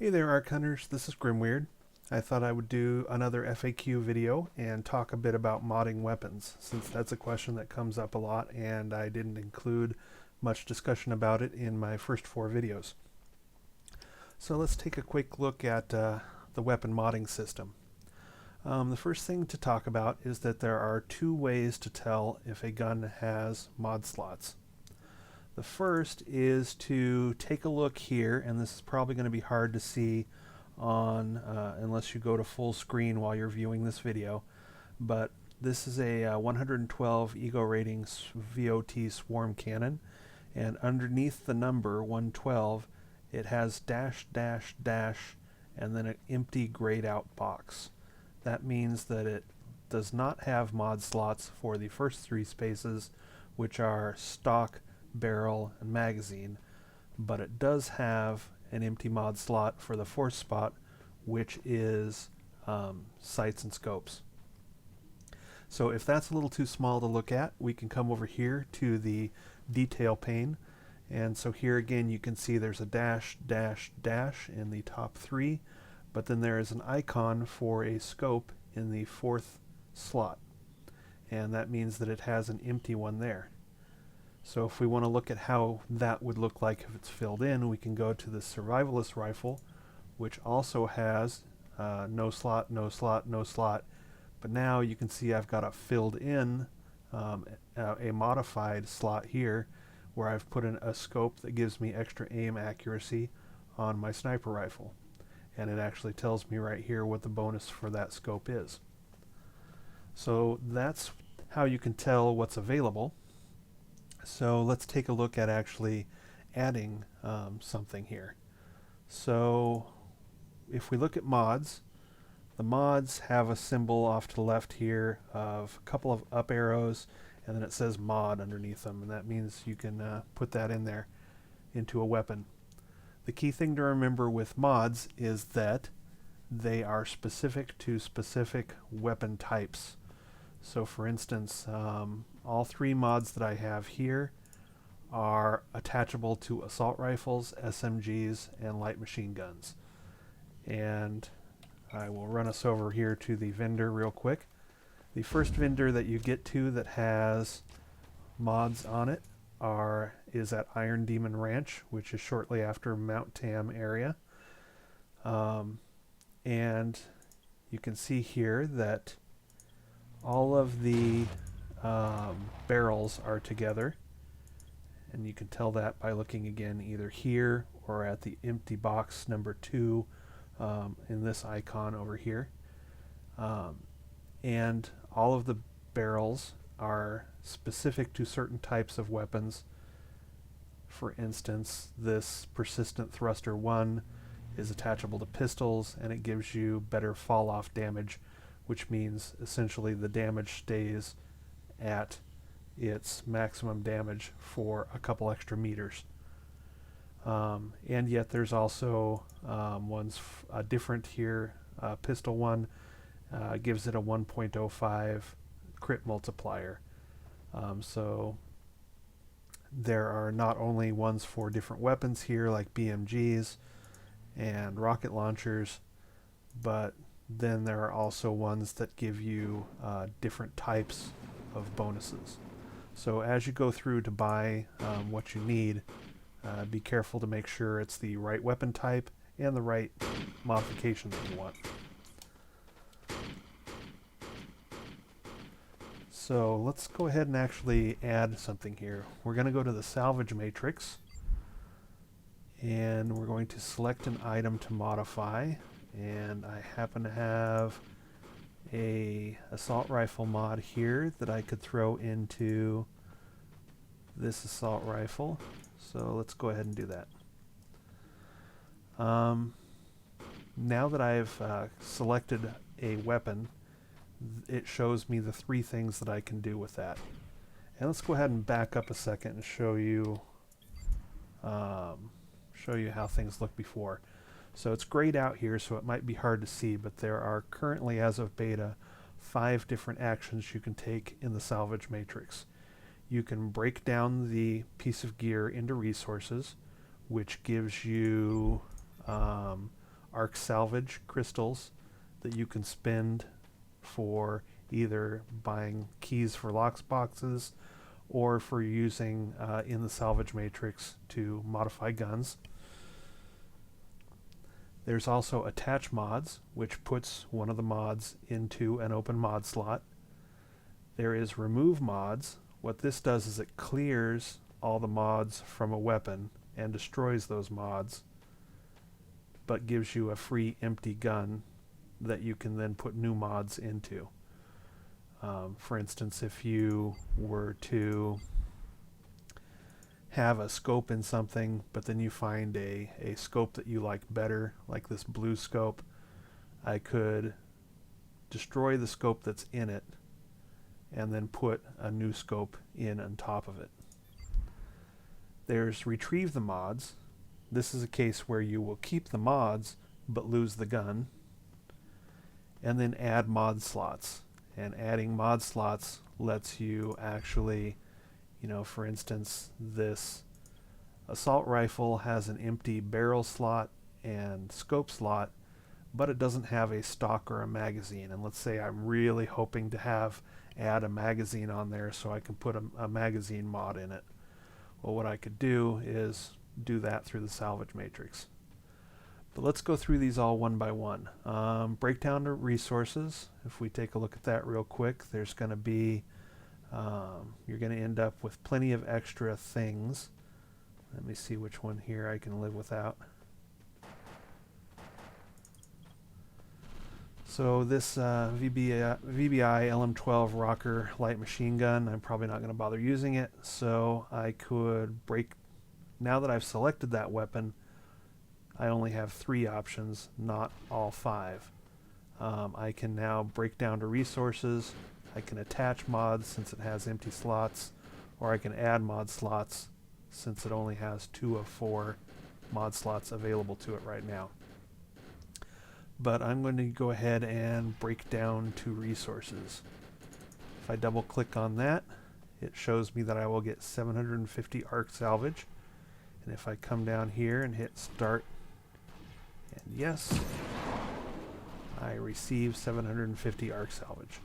Hey there, Arc Hunters. This is Grimweird. I thought I would do another FAQ video and talk a bit about modding weapons, since that's a question that comes up a lot and I didn't include much discussion about it in my first 4 videos. So let's take a quick look at the weapon modding system. The first thing to talk about is that there are 2 ways to tell if a gun has mod slots. The first is to take a look here, and this is probably going to be hard to see on unless you go to full screen while you're viewing this video, but this is a 112 Ego ratings VOT swarm cannon, and underneath the number 112 it has dash dash dash and then an empty grayed out box. That means that it does not have mod slots for the first 3 spaces, which are stock, barrel, and magazine, but it does have an empty mod slot for the 4th spot, which is sights and scopes. So if that's a little too small to look at, we can come over here to the detail pane, and so here again you can see there's a dash dash dash in the top 3, but then there is an icon for a scope in the 4th slot, and that means that it has an empty one there. So if we want to look at how that would look like if it's filled in, we can go to the Survivalist rifle, which also has no slot, no slot, no slot, but now you can see I've got a filled in, a modified slot here, where I've put in a scope that gives me extra aim accuracy on my sniper rifle, and it actually tells me right here what the bonus for that scope is. So that's how you can tell what's available. So let's take a look at actually adding something here. So if we look at mods, the mods have a symbol off to the left here of a couple of up arrows, and then it says mod underneath them, and that means you can put that in there into a weapon. The key thing to remember with mods is that they are specific to specific weapon types. So for instance, all 3 mods that I have here are attachable to assault rifles, SMGs, and light machine guns. And I will run us over here to the vendor real quick. The first vendor that you get to that has mods on it is at Iron Demon Ranch, which is shortly after Mount Tam area. And you can see here that all of the barrels are together, and you can tell that by looking again either here or at the empty box number 2 in this icon over here. And all of the barrels are specific to certain types of weapons. For instance, this Persistent Thruster 1 is attachable to pistols, and it gives you better fall-off damage, which means essentially the damage stays at its maximum damage for a couple extra meters. And yet there's also ones different here. Pistol 1 gives it a 1.05 crit multiplier. So there are not only ones for different weapons here like BMGs and rocket launchers, but then there are also ones that give you different types of bonuses. So as you go through to buy what you need, be careful to make sure it's the right weapon type and the right modification that you want. So let's go ahead and actually add something here. We're going to go to the Salvage Matrix, and we're going to select an item to modify, and I happen to have a assault rifle mod here that I could throw into this assault rifle. So let's go ahead and do that. Now that I've selected a weapon, it shows me the 3 things that I can do with that. And let's go ahead and back up a second and show you how things look before. So it's grayed out here, so it might be hard to see, but there are currently, as of beta, 5 different actions you can take in the Salvage Matrix. You can break down the piece of gear into resources, which gives you arc salvage crystals that you can spend for either buying keys for locks boxes or for using in the Salvage Matrix to modify guns. There's also attach mods, which puts one of the mods into an open mod slot. There is remove mods. What this does is it clears all the mods from a weapon and destroys those mods, but gives you a free empty gun that you can then put new mods into. For instance, if you were to have a scope in something, but then you find a scope that you like better, like this blue scope, I could destroy the scope that's in it and then put a new scope in on top of it. There's retrieve the mods. This is a case where you will keep the mods but lose the gun. And then add mod slots. And adding mod slots lets you actually, for instance, this assault rifle has an empty barrel slot and scope slot, but it doesn't have a stock or a magazine. And let's say I'm really hoping to add a magazine on there so I can put a magazine mod in it. Well, what I could do is do that through the Salvage Matrix. But let's go through these all one by one. Breakdown to resources. If we take a look at that real quick, there's going to be, you're going to end up with plenty of extra things. Let me see which one here I can live without. So this VBI LM12 rocker light machine gun, I'm probably not going to bother using it, so I could break. Now that I've selected that weapon, I only have 3 options, not all 5. I can now break down to resources, I can attach mods since it has empty slots, or I can add mod slots since it only has 2 of 4 mod slots available to it right now. But I'm going to go ahead and break down to resources. If I double click on that, it shows me that I will get 750 arc salvage. And if I come down here and hit start, and yes, I receive 750 arc salvage.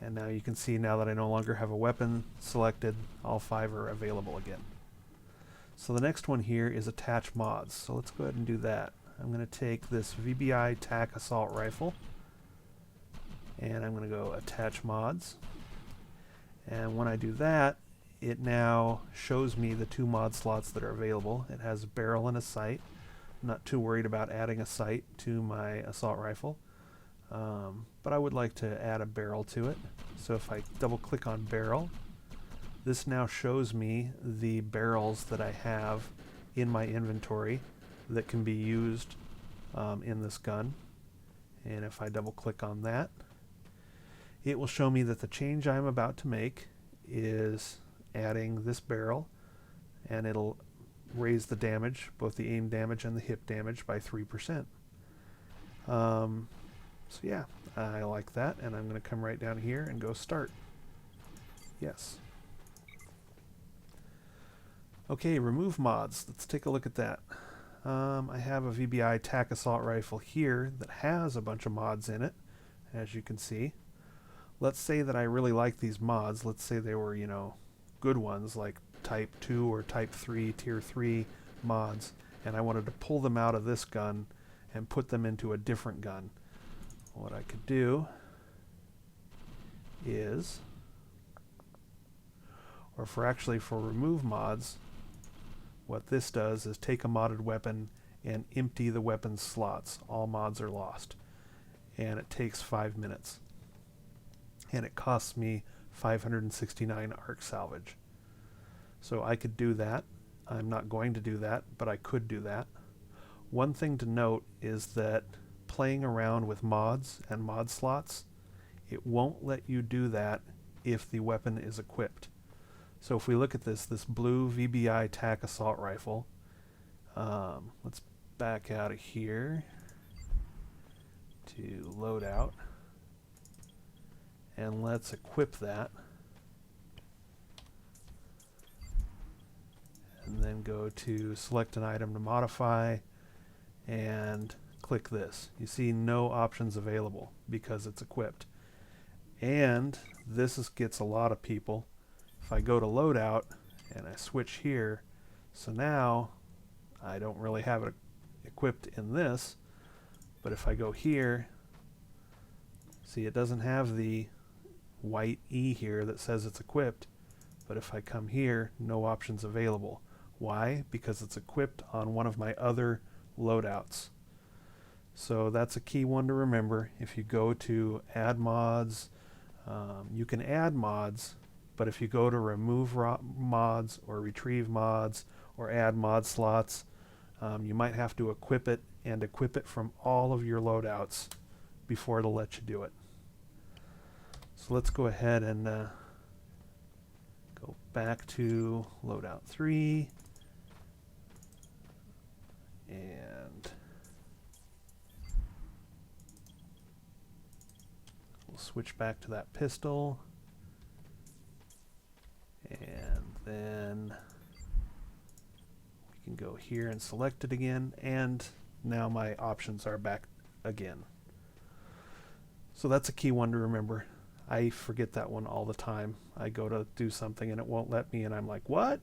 And now you can see, now that I no longer have a weapon selected, all 5 are available again. So the next one here is attach mods. So let's go ahead and do that. I'm going to take this VBI TAC assault rifle and I'm going to go attach mods. And when I do that, it now shows me the 2 mod slots that are available. It has a barrel and a sight. I'm not too worried about adding a sight to my assault rifle, but I would like to add a barrel to it. So if I double click on barrel, this now shows me the barrels that I have in my inventory that can be used in this gun. And if I double click on that, it will show me that the change I'm about to make is adding this barrel, and it'll raise the damage, both the aim damage and the hit damage, by 3%. So yeah, I like that, and I'm going to come right down here and go start. Yes. Okay, remove mods. Let's take a look at that. I have a VBI TAC assault rifle here that has a bunch of mods in it, as you can see. Let's say that I really like these mods. Let's say they were, good ones like type 2 or type 3, tier 3 mods, and I wanted to pull them out of this gun and put them into a different gun. What I could do is, or for remove mods, what this does is take a modded weapon and empty the weapon's slots. All mods are lost. And it takes 5 minutes. And it costs me 569 arc salvage. So I could do that. I'm not going to do that, but I could do that. One thing to note is that playing around with mods and mod slots, it won't let you do that if the weapon is equipped. So if we look at this blue VBI TAC assault rifle, let's back out of here to load out, and let's equip that, and then go to select an item to modify, and click this. You see no options available because it's equipped. And this gets a lot of people. If I go to loadout and I switch here, so now I don't really have it equipped in this, but if I go here, see, it doesn't have the white E here that says it's equipped, but if I come here, no options available. Why? Because it's equipped on one of my other loadouts. So that's a key one to remember. If you go to add mods, you can add mods, but if you go to remove mods or retrieve mods or add mod slots, you might have to equip it and equip it from all of your loadouts before it'll let you do it. So let's go ahead and go back to loadout 3 and we'll switch back to that pistol, and then we can go here and select it again, and now my options are back again. So that's a key one to remember. I forget that one all the time. I go to do something and it won't let me, and I'm like, what?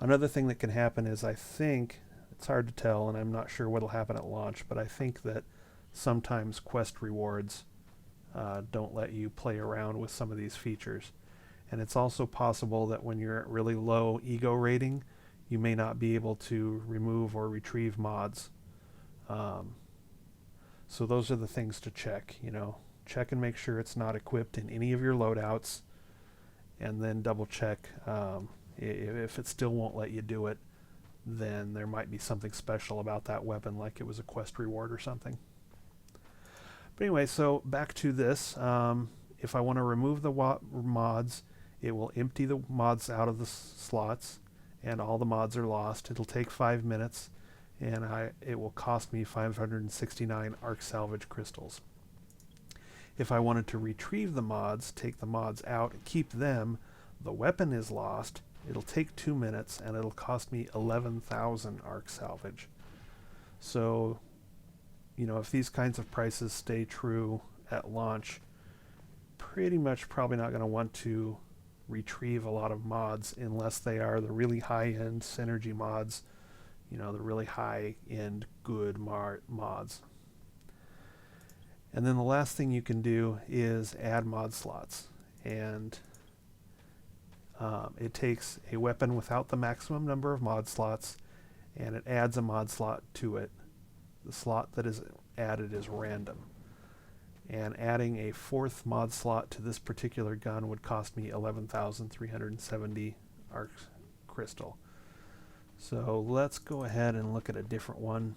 Another thing that can happen is, I think, it's hard to tell and I'm not sure what'll happen at launch, but I think that sometimes quest rewards don't let you play around with some of these features. And it's also possible that when you're at really low ego rating, you may not be able to remove or retrieve mods. So those are the things to check, you know. Check and make sure it's not equipped in any of your loadouts, and then double check if it still won't let you do it, then there might be something special about that weapon, like it was a quest reward or something. But anyway, so back to this. If I want to remove the mods, it will empty the mods out of the slots, and all the mods are lost. It'll take 5 minutes, and it will cost me 569 Arc Salvage crystals. If I wanted to retrieve the mods, take the mods out, and keep them, the weapon is lost. It'll take 2 minutes, and it'll cost me 11,000 Arc Salvage. So, you know, if these kinds of prices stay true at launch, pretty much probably not going to want to retrieve a lot of mods unless they are the really high-end synergy mods, you know, the really high-end good mods. And then the last thing you can do is add mod slots, and it takes a weapon without the maximum number of mod slots and it adds a mod slot to it. The slot that is added is random, and adding a 4th mod slot to this particular gun would cost me 11,370 arc crystal. So let's go ahead and look at a different one.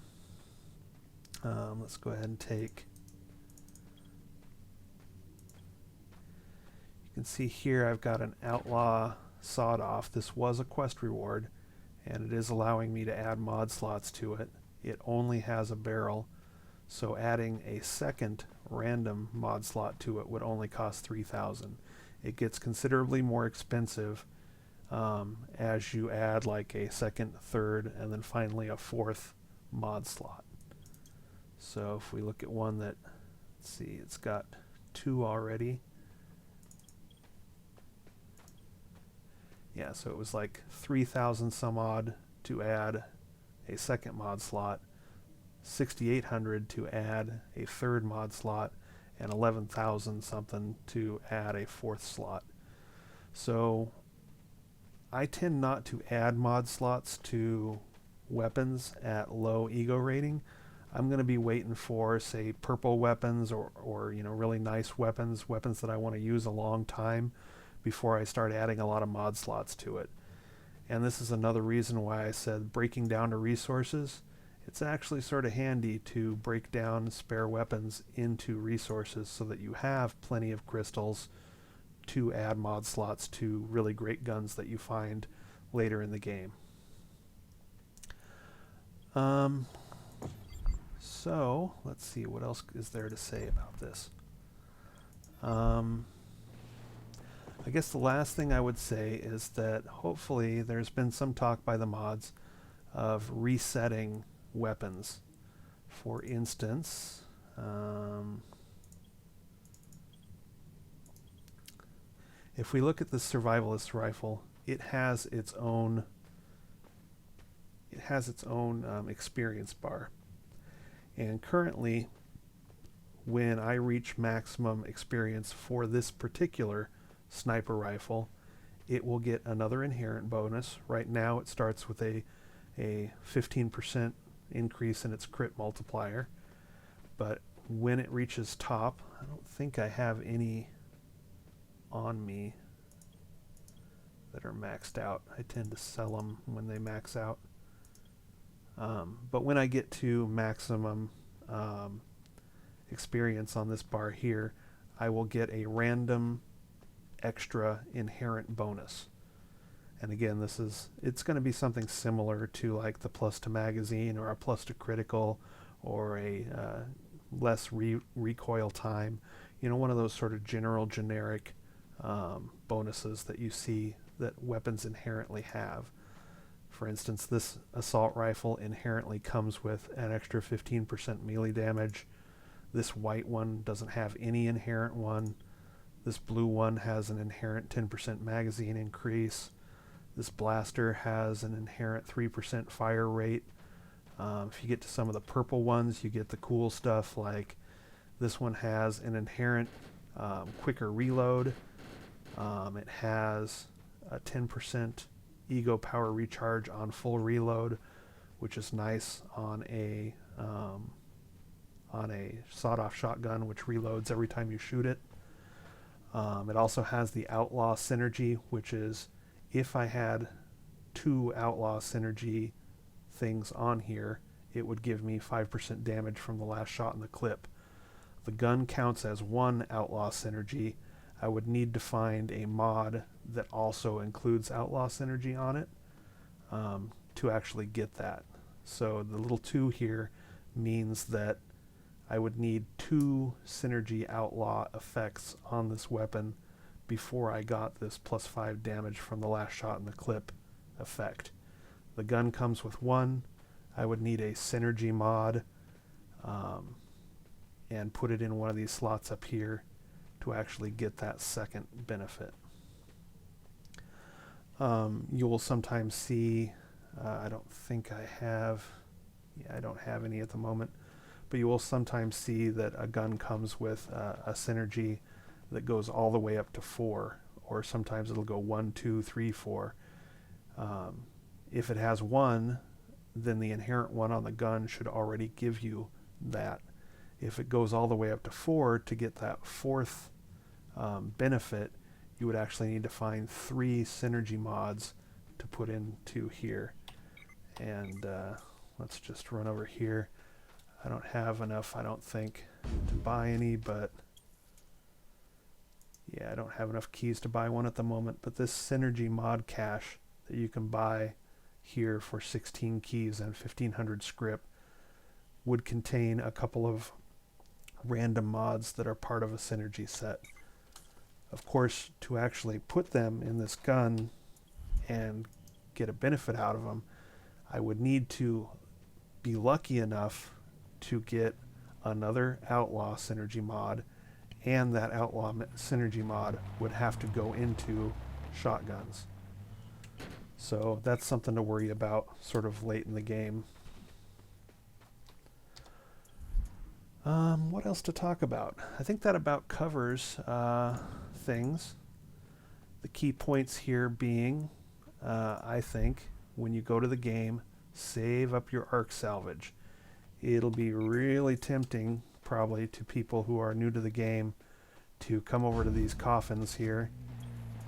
Let's go ahead and take, you can see here I've got an outlaw sawed off. This was a quest reward, and it is allowing me to add mod slots to it. It only has a barrel, so adding a second random mod slot to it would only cost 3,000. It gets considerably more expensive as you add like a second, third, and then finally a 4th mod slot. So if we look at one that, let's see, it's got 2 already. Yeah, so it was like 3,000 some odd to add a second mod slot, 6,800 to add a 3rd mod slot, and 11,000 something to add a 4th slot. So I tend not to add mod slots to weapons at low ego rating. I'm going to be waiting for, say, purple weapons or you know, really nice weapons that I want to use a long time before I start adding a lot of mod slots to it. And this is another reason why I said breaking down to resources. It's actually sort of handy to break down spare weapons into resources so that you have plenty of crystals to add mod slots to really great guns that you find later in the game. So let's see, what else is there to say about this? I guess the last thing I would say is that hopefully there's been some talk by the mods of resetting weapons. For instance, if we look at the survivalist rifle, it has its own experience bar. And currently, when I reach maximum experience for this particular sniper rifle, it will get another inherent bonus. Right now it starts with a 15% increase in its crit multiplier. But when it reaches top, I don't think I have any on me that are maxed out. I tend to sell them when they max out. But when I get to maximum experience on this bar here, I will get a random extra inherent bonus. And again, it's going to be something similar to like the plus to magazine or a plus to critical or a less recoil time. You know, one of those sort of generic bonuses that you see that weapons inherently have. For instance, this assault rifle inherently comes with an extra 15% melee damage. This white one doesn't have any inherent one. This blue one has an inherent 10% magazine increase. This blaster has an inherent 3% fire rate. If you get to some of the purple ones, you get the cool stuff like this one has an inherent quicker reload. It has a 10% ego power recharge on full reload, which is nice on a sawed-off shotgun, which reloads every time you shoot it. It also has the outlaw synergy, which is if I had 2 outlaw synergy things on here, it would give me 5% damage from the last shot in the clip. The gun counts as 1 outlaw synergy. I would need to find a mod that also includes outlaw synergy on it to actually get that. So the little 2 here means that I would need 2 synergy outlaw effects on this weapon before I got this plus 5 damage from the last shot in the clip effect. The gun comes with 1. I would need a synergy mod and put it in one of these slots up here to actually get that second benefit. You will sometimes see, I don't think I have, I don't have any at the moment, but you will sometimes see that a gun comes with a synergy that goes all the way up to 4, or sometimes it'll go 1, 2, 3, 4. If it has 1, then the inherent one on the gun should already give you that. If it goes all the way up to 4, to get that 4th benefit, you would actually need to find 3 synergy mods to put into here. And let's just run over here. I don't have enough, I don't think, to buy any, but yeah, I don't have enough keys to buy one at the moment. But this synergy mod cache that you can buy here for 16 keys and 1500 script would contain a couple of random mods that are part of a synergy set. Of course, to actually put them in this gun and get a benefit out of them, I would need to be lucky enough to get another outlaw synergy mod, and that outlaw synergy mod would have to go into shotguns. So that's something to worry about sort of late in the game. What else to talk about? I think that about covers things. The key points here being, I think, when you go to the game, save up your arc salvage. It'll be really tempting, probably, to people who are new to the game to come over to these coffins here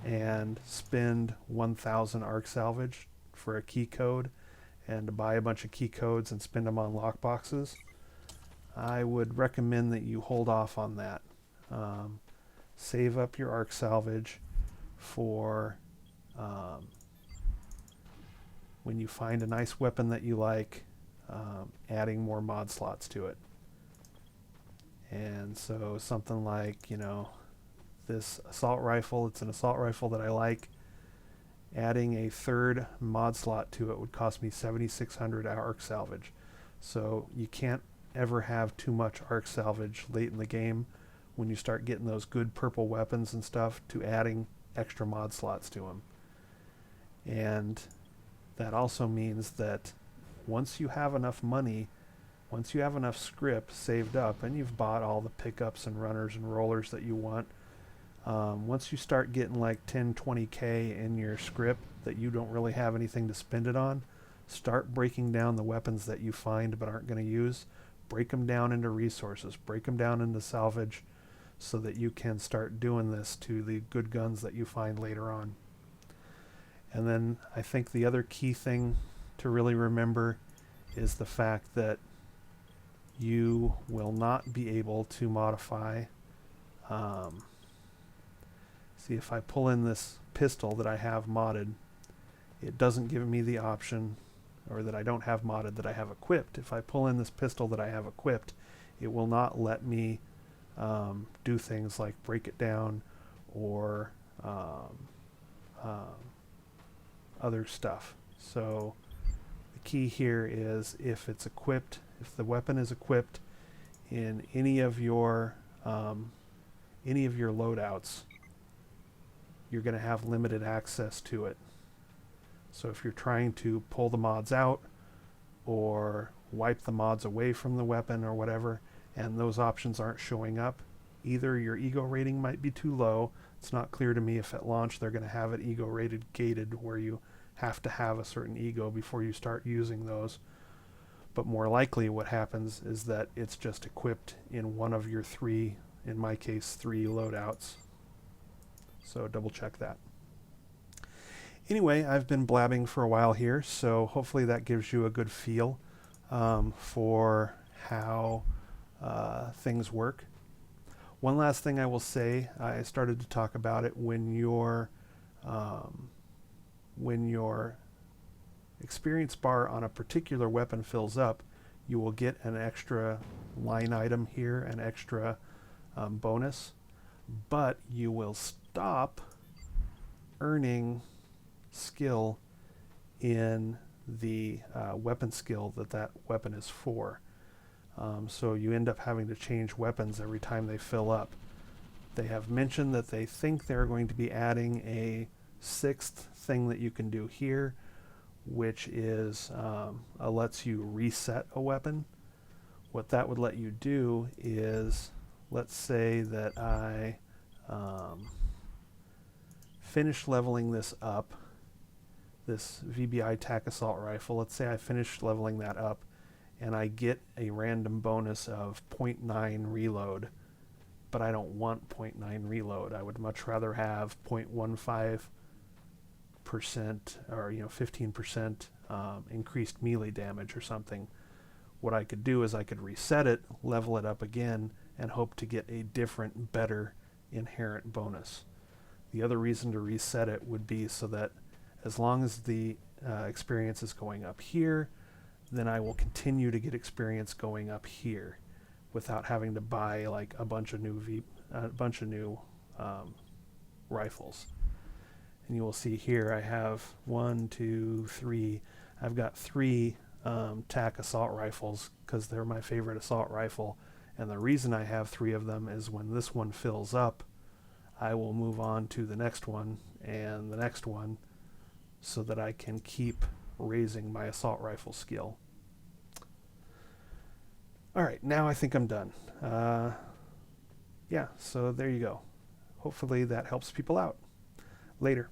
and spend 1,000 arc salvage for a key code and to buy a bunch of key codes and spend them on lockboxes. I would recommend that you hold off on that. Save up your arc salvage for when you find a nice weapon that you like, adding more mod slots to it. And so something like, you know, this assault rifle, it's an assault rifle that I like. Adding a 3rd mod slot to it would cost me 7,600 arc salvage. So you can't ever have too much arc salvage late in the game when you start getting those good purple weapons and stuff to adding extra mod slots to them. And that also means that once you have enough money, once you have enough script saved up and you've bought all the pickups and runners and rollers that you want, once you start getting like 10, 20K in your script that you don't really have anything to spend it on, start breaking down the weapons that you find but aren't going to use. Break them down into resources. Break them down into salvage so that you can start doing this to the good guns that you find later on. And then I think the other key thing to really remember is the fact that you will not be able to modify. See, if I pull in this pistol that I have modded, it doesn't give me the option, or that I don't have modded, that I have equipped. If I pull in this pistol that I have equipped, it will not let me do things like break it down or other stuff. So the key here is if it's equipped, if the weapon is equipped in any of your loadouts, you're going to have limited access to it. So if you're trying to pull the mods out or wipe the mods away from the weapon or whatever, and those options aren't showing up, either your ego rating might be too low. It's not clear to me if at launch they're going to have it ego rated gated where you have to have a certain ego before you start using those. But more likely what happens is that it's just equipped in one of your three, in my case, 3 loadouts. So double check that. Anyway, I've been blabbing for a while here, so hopefully that gives you a good feel for how things work. One last thing I will say, I started to talk about it, when your experience bar on a particular weapon fills up, you will get an extra line item here, an extra bonus, but you will stop earning skill in the weapon skill that weapon is for. So you end up having to change weapons every time they fill up. They have mentioned that they think they're going to be adding a 6th thing that you can do here, which is lets you reset a weapon. What that would let you do is, let's say that I finish leveling this up, this VBI TAC assault rifle. Let's say I finish leveling that up and I get a random bonus of 0.9 reload, but I don't want 0.9 reload. I would much rather have 0.15% or 15% increased melee damage or something. What I could do is I could reset it, level it up again, and hope to get a different, better inherent bonus. The other reason to reset it would be so that as long as the experience is going up here, then I will continue to get experience going up here without having to buy like a bunch of new rifles. And you will see here I have 1, 2, 3. I've got 3 TAC assault rifles because they're my favorite assault rifle. And the reason I have 3 of them is when this one fills up, I will move on to the next one and the next one so that I can keep raising my assault rifle skill. Alright, now I think I'm done. Yeah, so there you go. Hopefully that helps people out. Later.